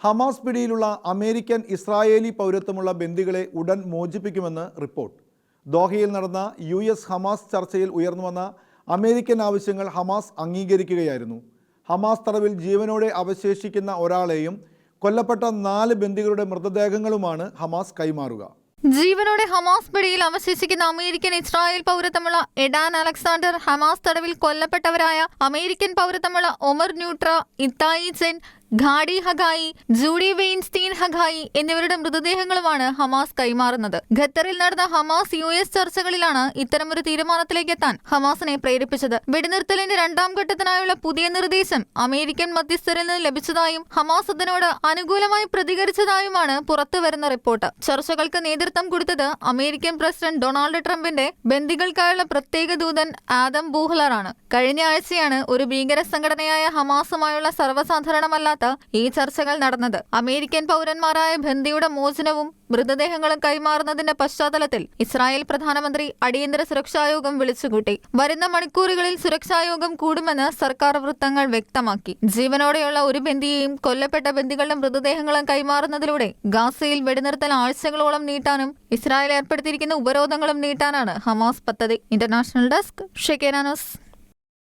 Hamas പിടിയിലുള്ള American Israeli പൗരത്വമുള്ള ബന്ദികളെ ഉടൻ മോചിപ്പിക്കുമെന്ന് report. ദോഹയിൽ നടന്ന US ഹമാസ് ചർച്ചയിൽ ഉയർന്നുവന്ന അമേരിക്കൻ ആവശ്യങ്ങൾ ഹമാസ് അംഗീകരിക്കുകയായിരുന്നു. ഹമാസ് തടവിൽ ജീവനോടെ അവശേഷിക്കുന്ന ഒരാളെയും കൊല്ലപ്പെട്ട 4 ബന്ദികളുടെ മൃതദേഹങ്ങളുമാണ് ഹമാസ് കൈമാറുക. ജീവനോടെ ഹമാസ് പിടിയിൽ അവശേഷിക്കുന്ന അമേരിക്കൻ ഇസ്രായേൽ പൗരത്വമുള്ള എഡാൻ അലക്സാണ്ടർ, ഹമാസ് തടവിൽ കൊല്ലപ്പെട്ടവരായ അമേരിക്കൻ പൗരത്വമുള്ള Omer Neutra, Itay Chen, Gadi Haggai, Judi Weinstein Haggai എന്നിവരുടെ മൃതദേഹങ്ങളുമാണ് ഹമാസ് കൈമാറുന്നത്. ഖത്തറിൽ നടന്ന ഹമാസ് US ചർച്ചകളിലാണ് ഇത്തരമൊരു തീരുമാനത്തിലേക്ക് എത്താൻ ഹമാസിനെ പ്രേരിപ്പിച്ചത്. വെടിനിർത്തലിന്റെ 2ാം ഘട്ടത്തിനായുള്ള പുതിയ നിർദ്ദേശം അമേരിക്കൻ മധ്യസ്ഥരിൽ നിന്ന് ലഭിച്ചതായും ഹമാസ് അതിനോട് അനുകൂലമായി പ്രതികരിച്ചതായുമാണ് പുറത്തുവരുന്ന റിപ്പോർട്ട്. ചർച്ചകൾക്ക് നേതൃത്വം കൊടുത്തത് അമേരിക്കൻ പ്രസിഡന്റ് ഡൊണാൾഡ് ട്രംപിന്റെ ബന്ദികൾക്കായുള്ള പ്രത്യേക ദൂതൻ ആദം ബൂഹ്ലറാണ്. കഴിഞ്ഞ ആഴ്ചയാണ് ഒരു ഭീകര സംഘടനയായ ഹമാസുമായുള്ള സർവ്വസാധാരണമല്ലാത്ത ഈ ചർച്ചകൾ നടന്നത്. അമേരിക്കൻ പൗരന്മാരായ ബന്ദിയുടെ മോചനവും മൃതദേഹങ്ങളും കൈമാറുന്നതിന്റെ പശ്ചാത്തലത്തിൽ ഇസ്രായേൽ പ്രധാനമന്ത്രി അടിയന്തര സുരക്ഷായോഗം വിളിച്ചുകൂട്ടി. വരുന്ന മണിക്കൂറുകളിൽ സുരക്ഷായോഗം കൂടുമെന്ന് സർക്കാർ വൃത്തങ്ങൾ വ്യക്തമാക്കി. ജീവനോടെയുള്ള ഒരു ബന്ദിയെയും കൊല്ലപ്പെട്ട ബന്ദികളുടെ മൃതദേഹങ്ങളും കൈമാറുന്നതിലൂടെ ഗാസയിൽ വെടിനിർത്തൽ ആഴ്ചകളോളം നീട്ടാനും ഇസ്രായേൽ ഏർപ്പെടുത്തിയിരിക്കുന്ന ഉപരോധങ്ങളും നീട്ടാനാണ് ഹമാസ് പദ്ധതി. International desk, Shekinah news.